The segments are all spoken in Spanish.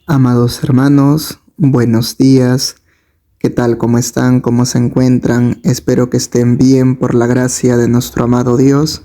Amados hermanos, buenos días. ¿Qué tal? ¿Cómo están? ¿Cómo se encuentran? Espero que estén bien por la gracia de nuestro amado Dios.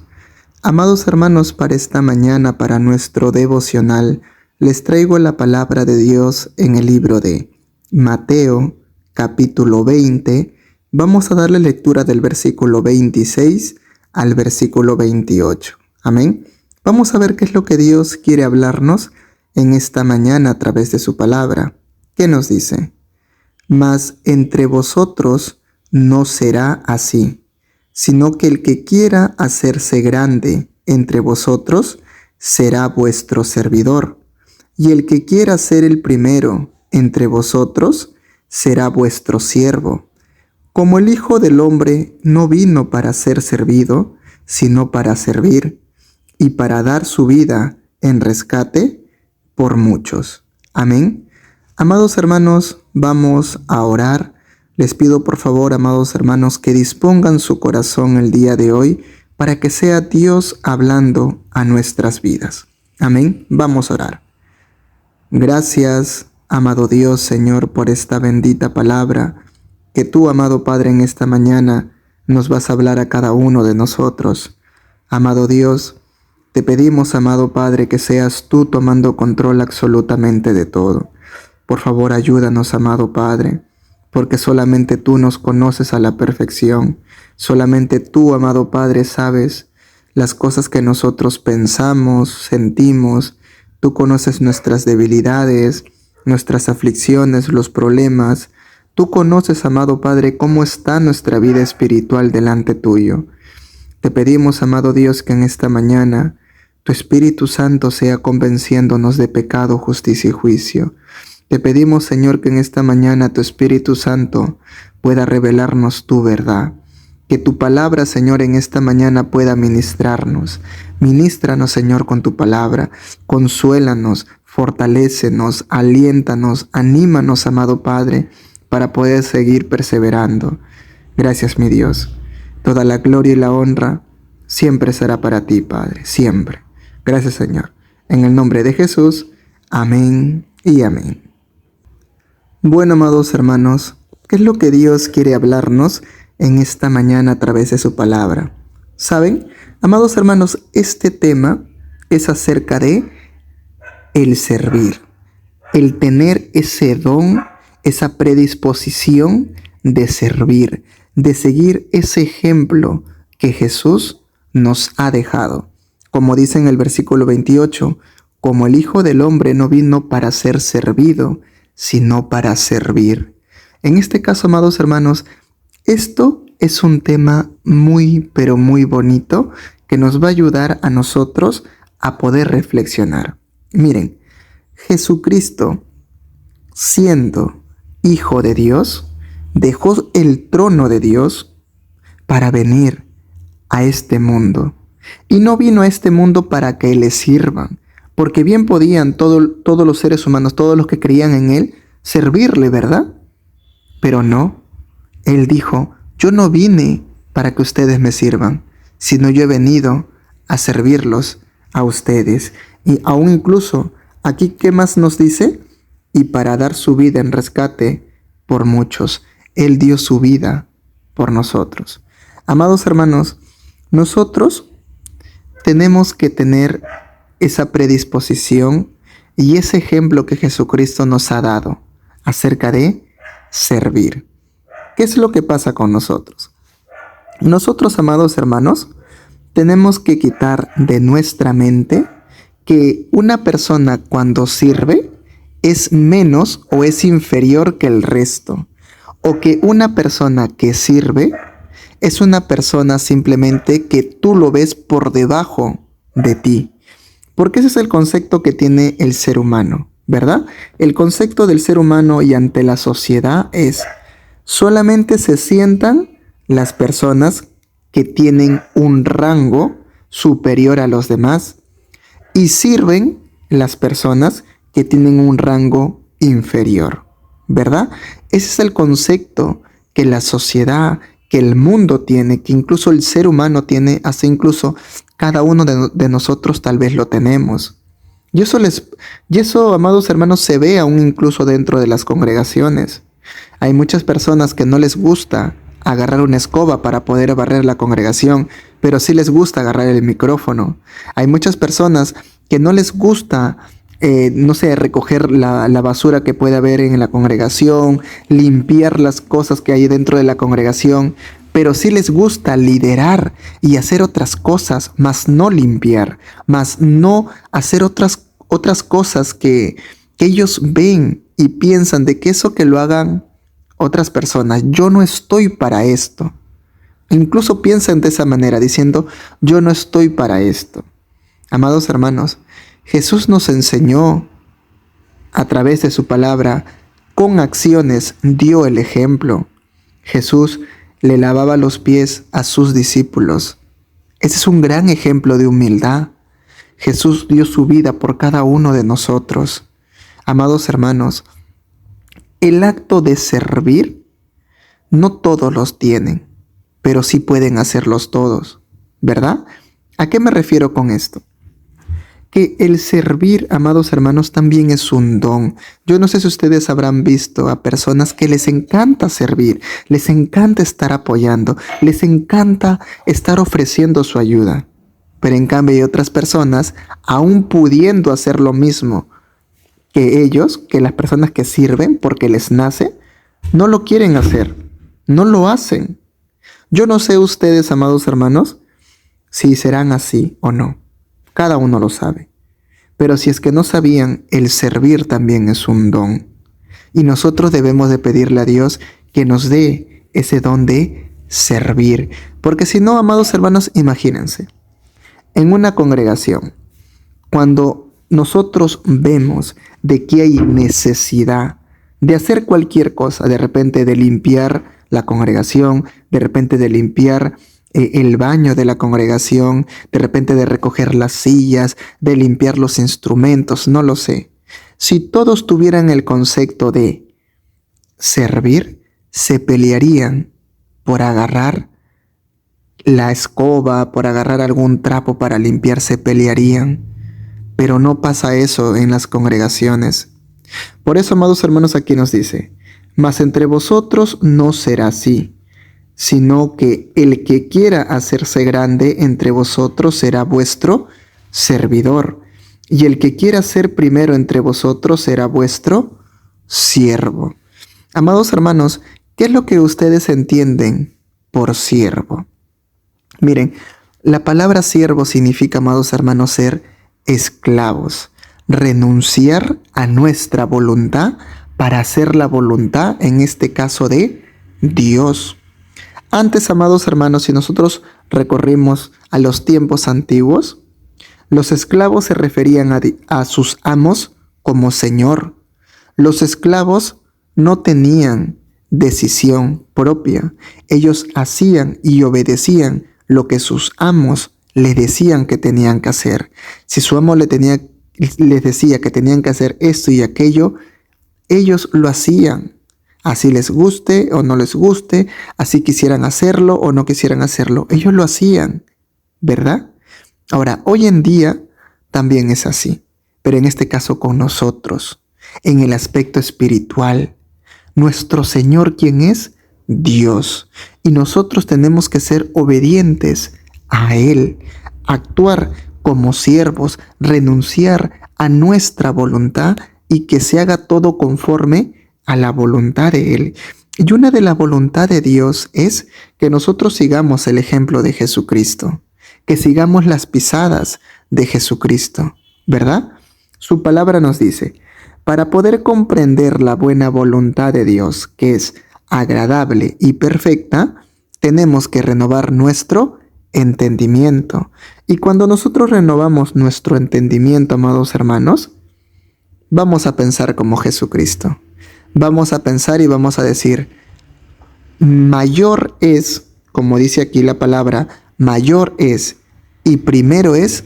Amados hermanos, para esta mañana, para nuestro devocional, les traigo la palabra de Dios en el libro de Mateo, capítulo 20. Vamos a darle lectura del versículo 26 al versículo 28. Amén. Vamos a ver qué es lo que Dios quiere hablarnos en esta mañana a través de su palabra. ¿Qué nos dice? Mas entre vosotros no será así, sino que el que quiera hacerse grande entre vosotros será vuestro servidor, y el que quiera ser el primero entre vosotros será vuestro siervo. Como el Hijo del Hombre no vino para ser servido, sino para servir, y para dar su vida en rescate por muchos. Amén. Amados hermanos, vamos a orar. Les pido por favor, amados hermanos, que dispongan su corazón el día de hoy para que sea Dios hablando a nuestras vidas. Amén. Vamos a orar. Gracias, amado Dios, Señor, por esta bendita palabra que tú, amado Padre, en esta mañana nos vas a hablar a cada uno de nosotros. Amado Dios, te pedimos, amado Padre, que seas tú tomando control absolutamente de todo. Por favor, ayúdanos, amado Padre, porque solamente tú nos conoces a la perfección. Solamente tú, amado Padre, sabes las cosas que nosotros pensamos, sentimos. Tú conoces nuestras debilidades, nuestras aflicciones, los problemas. Tú conoces, amado Padre, cómo está nuestra vida espiritual delante tuyo. Te pedimos, amado Dios, que en esta mañana tu Espíritu Santo sea convenciéndonos de pecado, justicia y juicio. Te pedimos, Señor, que en esta mañana tu Espíritu Santo pueda revelarnos tu verdad. Que tu palabra, Señor, en esta mañana pueda ministrarnos. Ministranos, Señor, con tu palabra. Consuélanos, fortalécenos, aliéntanos, anímanos, amado Padre, para poder seguir perseverando. Gracias, mi Dios. Toda la gloria y la honra siempre será para ti, Padre, siempre. Gracias, Señor. En el nombre de Jesús, amén y amén. Bueno, amados hermanos, ¿qué es lo que Dios quiere hablarnos en esta mañana a través de su palabra? ¿Saben? Amados hermanos, este tema es acerca de el servir, el tener ese don, esa predisposición de servir, de seguir ese ejemplo que Jesús nos ha dejado. Como dice en el versículo 28, como el Hijo del Hombre no vino para ser servido, sino para servir. En este caso, amados hermanos, esto es un tema muy, pero muy bonito que nos va a ayudar a nosotros a poder reflexionar. Miren, Jesucristo, siendo Hijo de Dios, dejó el trono de Dios para venir a este mundo. Y no vino a este mundo para que le sirvan, porque bien podían todos los seres humanos, todos los que creían en Él, servirle, ¿verdad? Pero no, Él dijo, yo no vine para que ustedes me sirvan, sino yo he venido a servirlos a ustedes. Y aún incluso, aquí, ¿qué más nos dice? Y para dar su vida en rescate por muchos. Él dio su vida por nosotros. Amados hermanos, nosotros tenemos que tener esa predisposición y ese ejemplo que Jesucristo nos ha dado acerca de servir. ¿Qué es lo que pasa con nosotros? Nosotros, amados hermanos, tenemos que quitar de nuestra mente que una persona cuando sirve es menos o es inferior que el resto, o que una persona que sirve es una persona simplemente que tú lo ves por debajo de ti. Porque ese es el concepto que tiene el ser humano, ¿verdad? El concepto del ser humano y ante la sociedad es solamente se sientan las personas que tienen un rango superior a los demás y sirven las personas que tienen un rango inferior, ¿verdad? Ese es el concepto que la sociedad, que el mundo tiene, que incluso el ser humano tiene, hasta incluso cada uno de nosotros tal vez lo tenemos. Y eso, amados hermanos, se ve aún incluso dentro de las congregaciones. Hay muchas personas que no les gusta agarrar una escoba para poder barrer la congregación, pero sí les gusta agarrar el micrófono. Hay muchas personas que no les gusta, no sé, recoger la basura que puede haber en la congregación, limpiar las cosas que hay dentro de la congregación, pero sí les gusta liderar y hacer otras cosas, más no limpiar, más no hacer otras cosas que ellos ven y piensan de que eso que lo hagan otras personas, yo no estoy para esto. Incluso piensan de esa manera, diciendo, yo no estoy para esto. Amados hermanos, Jesús nos enseñó a través de su palabra, con acciones dio el ejemplo. Jesús le lavaba los pies a sus discípulos. Ese es un gran ejemplo de humildad. Jesús dio su vida por cada uno de nosotros. Amados hermanos, el acto de servir, no todos los tienen, pero sí pueden hacerlos todos, ¿verdad? ¿A qué me refiero con esto? Que el servir, amados hermanos, también es un don. Yo no sé si ustedes habrán visto a personas que les encanta servir, les encanta estar apoyando, les encanta estar ofreciendo su ayuda. Pero en cambio hay otras personas, aún pudiendo hacer lo mismo que ellos, que las personas que sirven porque les nace, no lo quieren hacer, no lo hacen. Yo no sé ustedes, amados hermanos, si serán así o no. Cada uno lo sabe. Pero si es que no sabían, el servir también es un don. Y nosotros debemos de pedirle a Dios que nos dé ese don de servir. Porque si no, amados hermanos, imagínense, en una congregación, cuando nosotros vemos de que hay necesidad de hacer cualquier cosa, de repente de limpiar la congregación, de repente de limpiar el baño de la congregación, de repente de recoger las sillas, de limpiar los instrumentos, no lo sé. Si todos tuvieran el concepto de servir, se pelearían por agarrar la escoba, por agarrar algún trapo para limpiar, se pelearían. Pero no pasa eso en las congregaciones. Por eso, amados hermanos, aquí nos dice, mas entre vosotros no será así, sino que el que quiera hacerse grande entre vosotros será vuestro servidor, y el que quiera ser primero entre vosotros será vuestro siervo. Amados hermanos, ¿qué es lo que ustedes entienden por siervo? Miren, la palabra siervo significa, amados hermanos, ser esclavos, renunciar a nuestra voluntad para hacer la voluntad, en este caso, de Dios. Antes, amados hermanos, si nosotros recorrimos a los tiempos antiguos, los esclavos se referían a sus amos como Señor. Los esclavos no tenían decisión propia. Ellos hacían y obedecían lo que sus amos le decían que tenían que hacer. Si su amo les decía que tenían que hacer esto y aquello, ellos lo hacían. Así les guste o no les guste, así quisieran hacerlo o no quisieran hacerlo, ellos lo hacían, ¿verdad? Ahora, hoy en día también es así, pero en este caso con nosotros, en el aspecto espiritual. Nuestro Señor, ¿quién es? Dios. Y nosotros tenemos que ser obedientes a Él, actuar como siervos, renunciar a nuestra voluntad y que se haga todo conforme a la voluntad de Él. Y una de la voluntad de Dios es que nosotros sigamos el ejemplo de Jesucristo, que sigamos las pisadas de Jesucristo, ¿verdad? Su palabra nos dice, para poder comprender la buena voluntad de Dios, que es agradable y perfecta, tenemos que renovar nuestro entendimiento. Y cuando nosotros renovamos nuestro entendimiento, amados hermanos, vamos a pensar como Jesucristo. Vamos a pensar y vamos a decir, mayor es, como dice aquí la palabra, mayor es y primero es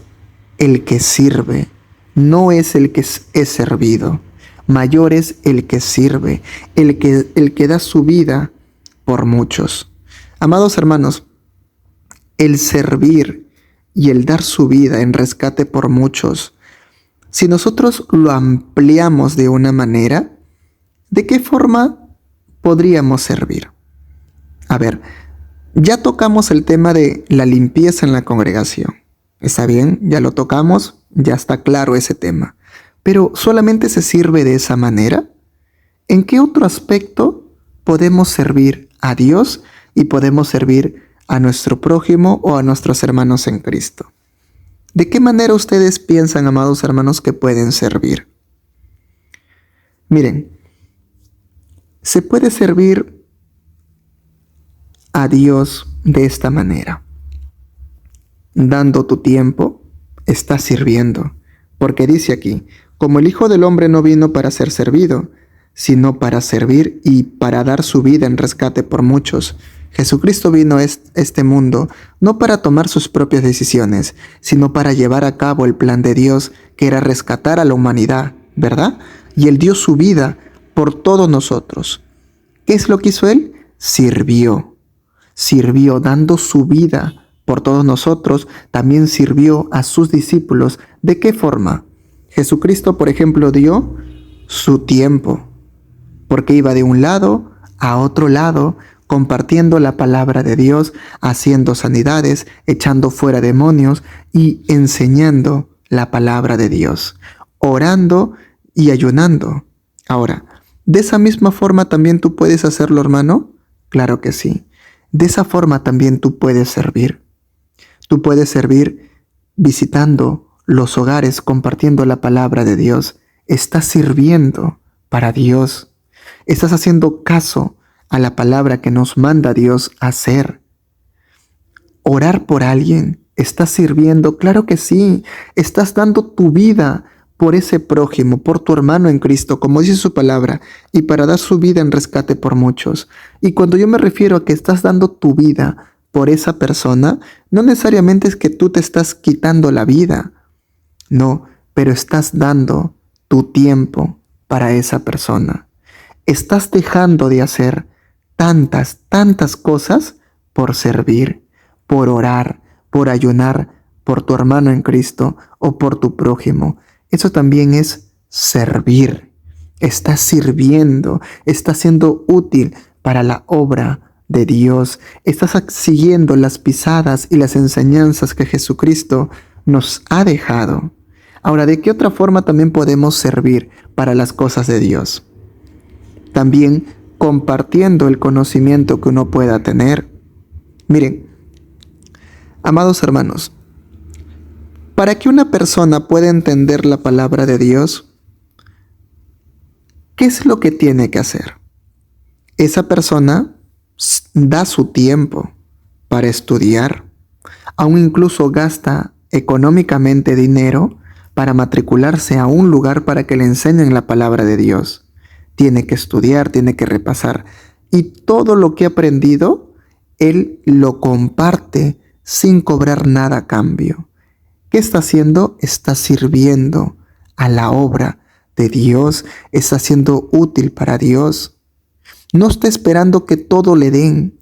el que sirve, no es el que es servido. Mayor es el que sirve, el que da su vida por muchos. Amados hermanos, el servir y el dar su vida en rescate por muchos si nosotros lo ampliamos de una manera, ¿de qué forma podríamos servir? A ver, ya tocamos el tema de la limpieza en la congregación. ¿Está bien? Ya lo tocamos, ya está claro ese tema. Pero ¿solamente se sirve de esa manera? ¿En qué otro aspecto podemos servir a Dios y podemos servir a nuestro prójimo o a nuestros hermanos en Cristo? ¿De qué manera ustedes piensan, amados hermanos, que pueden servir? Miren, se puede servir a Dios de esta manera. Dando tu tiempo, estás sirviendo. Porque dice aquí, como el Hijo del Hombre no vino para ser servido, sino para servir y para dar su vida en rescate por muchos. Jesucristo vino a este mundo no para tomar sus propias decisiones, sino para llevar a cabo el plan de Dios, que era rescatar a la humanidad, ¿verdad? Y Él dio su vida por todos nosotros. ¿Qué es lo que hizo Él? Sirvió dando su vida por todos nosotros. También sirvió a sus discípulos. ¿De qué forma? Jesucristo, por ejemplo, dio su tiempo, porque iba de un lado a otro lado, compartiendo la palabra de Dios, haciendo sanidades, echando fuera demonios y enseñando la palabra de Dios, orando y ayunando. Ahora, ¿de esa misma forma también tú puedes hacerlo, hermano? Claro que sí. De esa forma también tú puedes servir. Tú puedes servir visitando los hogares, compartiendo la palabra de Dios. Estás sirviendo para Dios. Estás haciendo caso a la palabra que nos manda Dios a hacer. Orar por alguien. ¿Estás sirviendo? Claro que sí. Estás dando tu vida por ese prójimo, por tu hermano en Cristo, como dice su palabra, y para dar su vida en rescate por muchos. Y cuando yo me refiero a que estás dando tu vida por esa persona, no necesariamente es que tú te estás quitando la vida. No, pero estás dando tu tiempo para esa persona. Estás dejando de hacer tantas cosas por servir, por orar, por ayunar, por tu hermano en Cristo o por tu prójimo. Eso también es servir. Estás sirviendo, estás siendo útil para la obra de Dios. Estás siguiendo las pisadas y las enseñanzas que Jesucristo nos ha dejado. Ahora, ¿de qué otra forma también podemos servir para las cosas de Dios? También compartiendo el conocimiento que uno pueda tener. Miren, amados hermanos, para que una persona pueda entender la palabra de Dios, ¿qué es lo que tiene que hacer? Esa persona da su tiempo para estudiar, aún incluso gasta económicamente dinero para matricularse a un lugar para que le enseñen la palabra de Dios. Tiene que estudiar, tiene que repasar, y todo lo que ha aprendido, él lo comparte sin cobrar nada a cambio. ¿Qué está haciendo? Está sirviendo a la obra de Dios, está siendo útil para Dios. No está esperando que todo le den.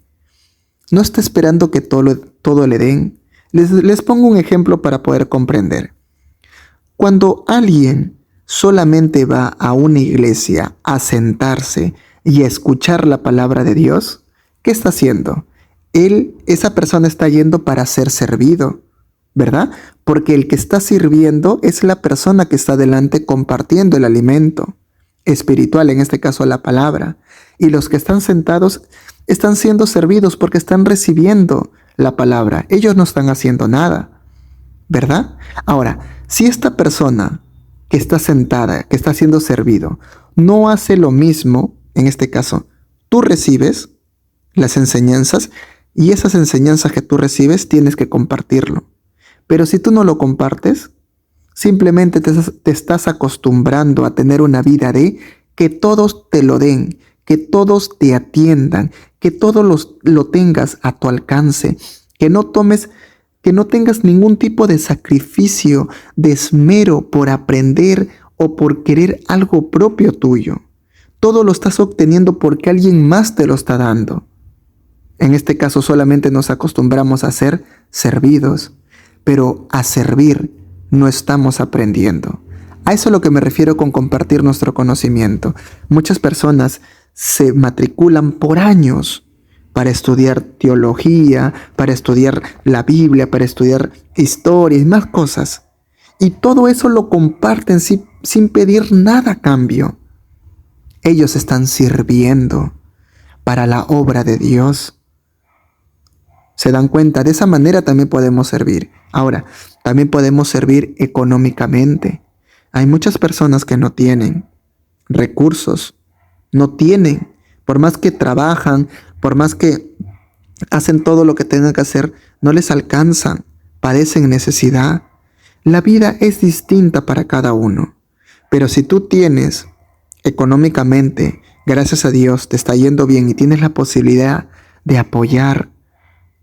No está esperando que todo le den. Les pongo un ejemplo para poder comprender. Cuando alguien solamente va a una iglesia a sentarse y a escuchar la palabra de Dios, ¿qué está haciendo? Esa persona está yendo para ser servido, ¿verdad? Porque el que está sirviendo es la persona que está delante compartiendo el alimento espiritual, en este caso la palabra. Y los que están sentados están siendo servidos porque están recibiendo la palabra. Ellos no están haciendo nada, ¿verdad? Ahora, si esta persona que está sentada, que está siendo servido, no hace lo mismo, en este caso, tú recibes las enseñanzas y esas enseñanzas que tú recibes tienes que compartirlo. Pero si tú no lo compartes, simplemente te estás acostumbrando a tener una vida de que todos te lo den, que todos te atiendan, que todos lo tengas a tu alcance, que no tengas ningún tipo de sacrificio, de esmero por aprender o por querer algo propio tuyo. Todo lo estás obteniendo porque alguien más te lo está dando. En este caso solamente nos acostumbramos a ser servidos, pero a servir no estamos aprendiendo. A eso es lo que me refiero con compartir nuestro conocimiento. Muchas personas se matriculan por años para estudiar teología, para estudiar la Biblia, para estudiar historia y más cosas. Y todo eso lo comparten sin pedir nada a cambio. Ellos están sirviendo para la obra de Dios. ¿Se dan cuenta? De esa manera también podemos servir. Ahora, también podemos servir económicamente. Hay muchas personas que no tienen recursos, no tienen, por más que trabajan, por más que hacen todo lo que tengan que hacer, no les alcanzan, padecen necesidad. La vida es distinta para cada uno, pero si tú tienes económicamente, gracias a Dios, te está yendo bien y tienes la posibilidad de apoyar,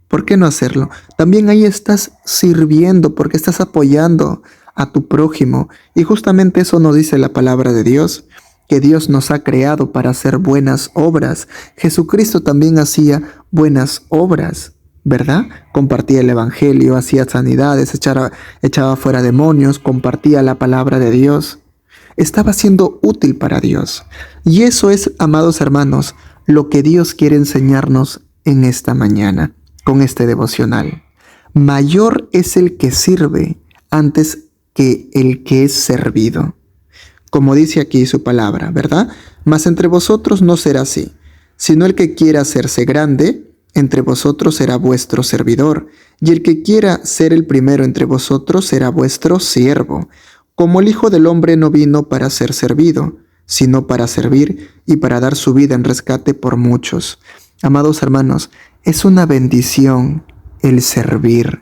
¿por qué no hacerlo? También ahí estás sirviendo porque estás apoyando a tu prójimo. Y justamente eso nos dice la palabra de Dios, que Dios nos ha creado para hacer buenas obras. Jesucristo también hacía buenas obras, ¿verdad? Compartía el evangelio, hacía sanidades, echaba fuera demonios, compartía la palabra de Dios. Estaba siendo útil para Dios. Y eso es, amados hermanos, lo que Dios quiere enseñarnos en esta mañana, con este devocional. Mayor es el que sirve antes que el que es servido. Como dice aquí su palabra, ¿verdad? Mas entre vosotros no será así, sino el que quiera hacerse grande, entre vosotros será vuestro servidor, y el que quiera ser el primero entre vosotros será vuestro siervo. Como el Hijo del Hombre no vino para ser servido, sino para servir y para dar su vida en rescate por muchos. Amados hermanos, es una bendición el servir.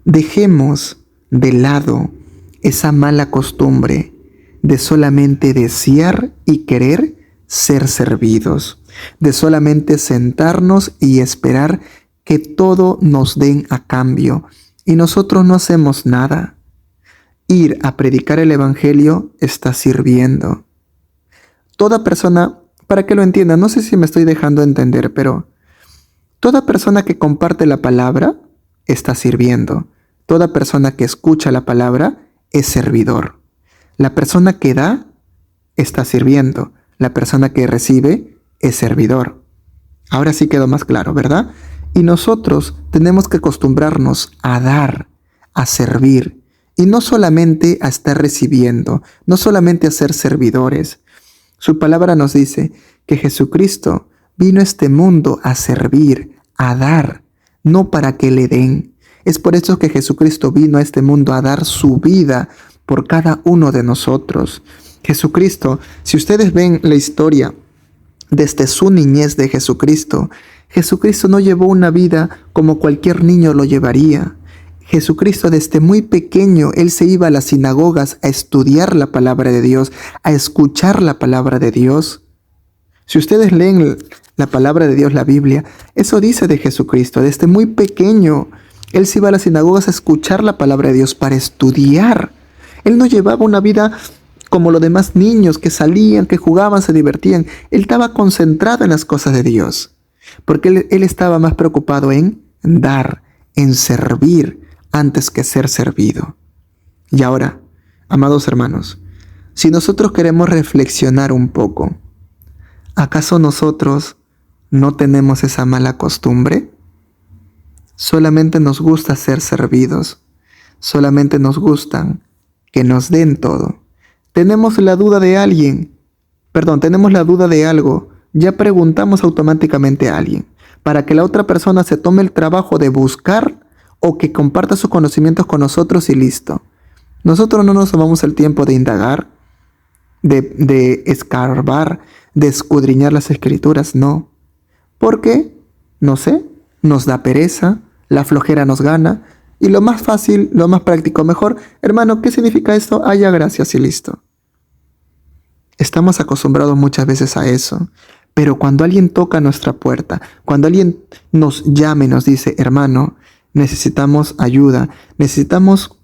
Dejemos de lado esa mala costumbre de solamente desear y querer ser servidos, de solamente sentarnos y esperar que todo nos den a cambio y nosotros no hacemos nada. Ir a predicar el evangelio está sirviendo. Toda persona, para que lo entiendan, no sé si me estoy dejando entender, pero toda persona que comparte la palabra está sirviendo. Toda persona que escucha la palabra es servidor. La persona que da está sirviendo. La persona que recibe es servidor. Ahora sí quedó más claro, ¿verdad? Y nosotros tenemos que acostumbrarnos a dar, a servir, y no solamente a estar recibiendo, no solamente a ser servidores. Su palabra nos dice que Jesucristo vino a este mundo a servir, a dar, no para que le den. Es por eso que Jesucristo vino a este mundo a dar su vida por cada uno de nosotros. Jesucristo, si ustedes ven la historia desde su niñez de Jesucristo, Jesucristo no llevó una vida como cualquier niño lo llevaría. Jesucristo desde muy pequeño, Él se iba a las sinagogas a estudiar la palabra de Dios, a escuchar la palabra de Dios. Si ustedes leen la palabra de Dios, la Biblia, eso dice de Jesucristo. Desde muy pequeño, Él se iba a las sinagogas a escuchar la palabra de Dios, para estudiar. Él no llevaba una vida como los demás niños que salían, que jugaban, se divertían. Él estaba concentrado en las cosas de Dios, porque él estaba más preocupado en dar, en servir, antes que ser servido. Y ahora, amados hermanos, si nosotros queremos reflexionar un poco, ¿acaso nosotros no tenemos esa mala costumbre? Solamente nos gusta ser servidos, solamente nos gustan que nos den todo. Tenemos la duda de tenemos la duda de algo, ya preguntamos automáticamente a alguien, para que la otra persona se tome el trabajo de buscar o que comparta sus conocimientos con nosotros y listo. Nosotros no nos tomamos el tiempo de indagar, de escarbar, de escudriñar las escrituras, no. Porque, no sé, nos da pereza, la flojera nos gana, y lo más fácil, lo más práctico, mejor, hermano, ¿qué significa esto? Ya, gracias y listo. Estamos acostumbrados muchas veces a eso, pero cuando alguien toca nuestra puerta, cuando alguien nos llama y nos dice, hermano, necesitamos ayuda, necesitamos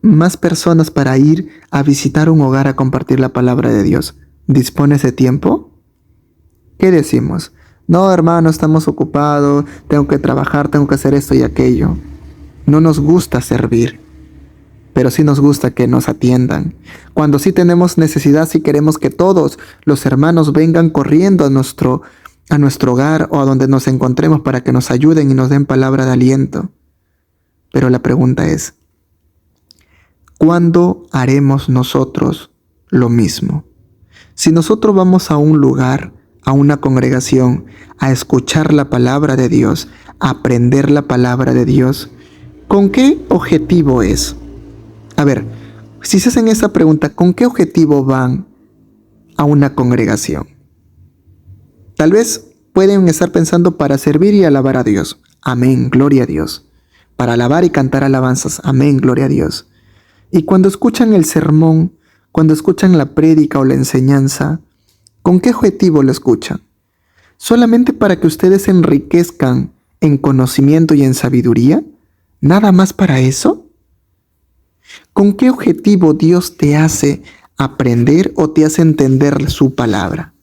más personas para ir a visitar un hogar a compartir la palabra de Dios, ¿dispones de tiempo? ¿Qué decimos? No, hermano, estamos ocupados, tengo que trabajar, tengo que hacer esto y aquello. No nos gusta servir. pero sí nos gusta que nos atiendan. Cuando sí tenemos necesidad, sí queremos que todos los hermanos vengan corriendo a nuestro hogar o a donde nos encontremos para que nos ayuden y nos den palabra de aliento. Pero la pregunta es, ¿cuándo haremos nosotros lo mismo? Si nosotros vamos a un lugar, a una congregación, a escuchar la palabra de Dios, a aprender la palabra de Dios, ¿con qué objetivo es? A ver, si se hacen esa pregunta, ¿con qué objetivo van a una congregación? Tal vez pueden estar pensando para servir y alabar a Dios. Amén, gloria a Dios. Para alabar y cantar alabanzas. Amén, gloria a Dios. Y cuando escuchan el sermón, cuando escuchan la prédica o la enseñanza, ¿con qué objetivo lo escuchan? ¿Solamente para que ustedes se enriquezcan en conocimiento y en sabiduría? ¿Nada más para eso? ¿Con qué objetivo Dios te hace aprender o te hace entender su palabra?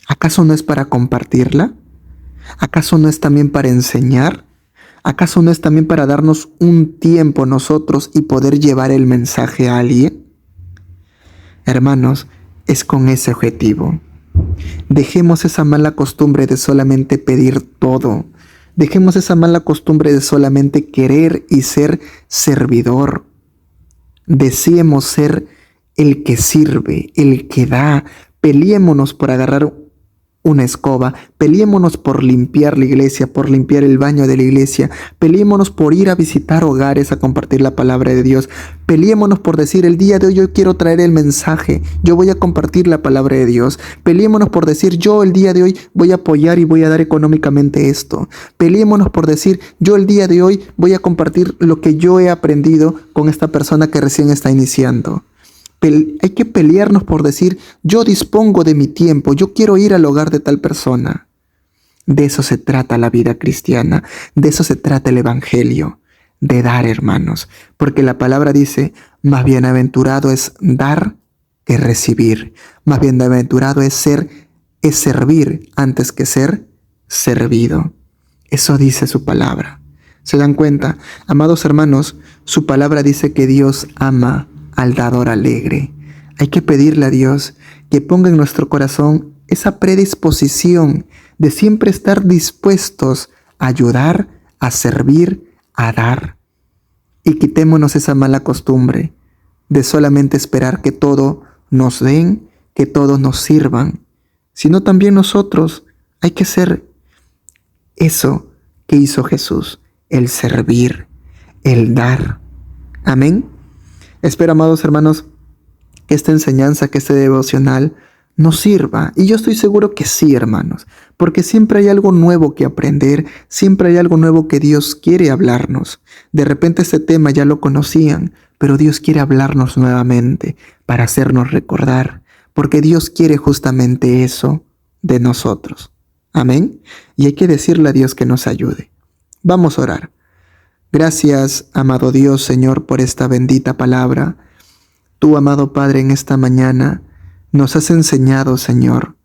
¿Acaso no es para compartirla? ¿Acaso no es también para enseñar? ¿Acaso no es también para darnos un tiempo nosotros y poder llevar el mensaje a alguien? Hermanos, es con ese objetivo. Dejemos esa mala costumbre de solamente pedir todo. Dejemos esa mala costumbre de solamente querer y ser servidor. Deseemos ser el que sirve, el que da. Peleémonos por agarrar una escoba, peleémonos por limpiar la iglesia, por limpiar el baño de la iglesia, peleémonos por ir a visitar hogares a compartir la palabra de Dios, peleémonos por decir el día de hoy yo quiero traer el mensaje, yo voy a compartir la palabra de Dios, peleémonos por decir yo el día de hoy voy a apoyar y voy a dar económicamente esto, peleémonos por decir yo el día de hoy voy a compartir lo que yo he aprendido con esta persona que recién está iniciando. Hay que pelearnos por decir, yo dispongo de mi tiempo, yo quiero ir al hogar de tal persona. De eso se trata la vida cristiana, de eso se trata el evangelio, de dar, hermanos. Porque la palabra dice, más bienaventurado es dar que recibir. Más bienaventurado es servir antes que ser servido. Eso dice su palabra. ¿Se dan cuenta? Amados hermanos, su palabra dice que Dios ama al dador alegre. Hay que pedirle a Dios que ponga en nuestro corazón esa predisposición de siempre estar dispuestos a ayudar, a servir, a dar. Y quitémonos esa mala costumbre de solamente esperar que todo nos den, que todos nos sirvan, sino también nosotros hay que ser eso que hizo Jesús, el servir, el dar. Amén. Espero, amados hermanos, que esta enseñanza, que este devocional nos sirva. Y yo estoy seguro que sí, hermanos, porque siempre hay algo nuevo que aprender, siempre hay algo nuevo que Dios quiere hablarnos. De repente este tema ya lo conocían, pero Dios quiere hablarnos nuevamente para hacernos recordar, porque Dios quiere justamente eso de nosotros. Amén. Y hay que decirle a Dios que nos ayude. Vamos a orar. Gracias, amado Dios, Señor, por esta bendita palabra. Tú, amado Padre, en esta mañana nos has enseñado, Señor,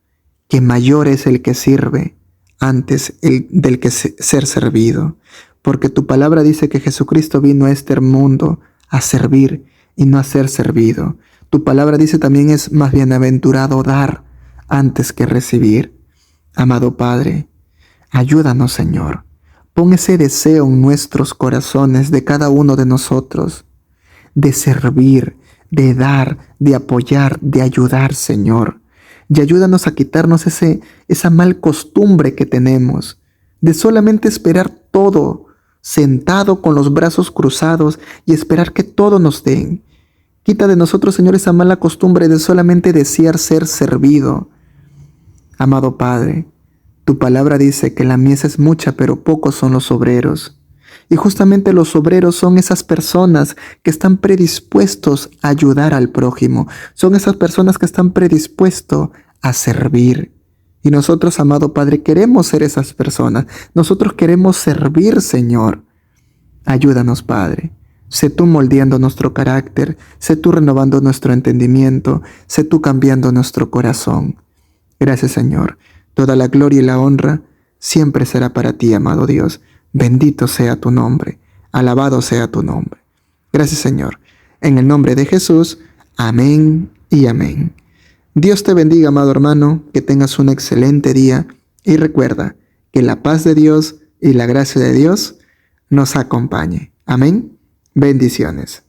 que mayor es el que sirve antes del que ser servido. Porque tu palabra dice que Jesucristo vino a este mundo a servir y no a ser servido. Tu palabra dice también es más bienaventurado dar antes que recibir. Amado Padre, ayúdanos, Señor. Pon ese deseo en nuestros corazones de cada uno de nosotros, de servir, de dar, de apoyar, de ayudar, Señor. Y ayúdanos a quitarnos esa mal costumbre que tenemos, de solamente esperar todo, sentado con los brazos cruzados y esperar que todo nos den. Quita de nosotros, Señor, esa mala costumbre de solamente desear ser servido. Amado Padre, tu palabra dice que la mies es mucha, pero pocos son los obreros. Y justamente los obreros son esas personas que están predispuestos a ayudar al prójimo. Son esas personas que están predispuestos a servir. Y nosotros, amado Padre, queremos ser esas personas. Nosotros queremos servir, Señor. Ayúdanos, Padre. Sé tú moldeando nuestro carácter. Sé tú renovando nuestro entendimiento. Sé tú cambiando nuestro corazón. Gracias, Señor. Toda la gloria y la honra siempre será para ti, amado Dios. Bendito sea tu nombre, alabado sea tu nombre. Gracias, Señor. En el nombre de Jesús, amén y amén. Dios te bendiga, amado hermano, que tengas un excelente día y recuerda que la paz de Dios y la gracia de Dios nos acompañe. Amén. Bendiciones.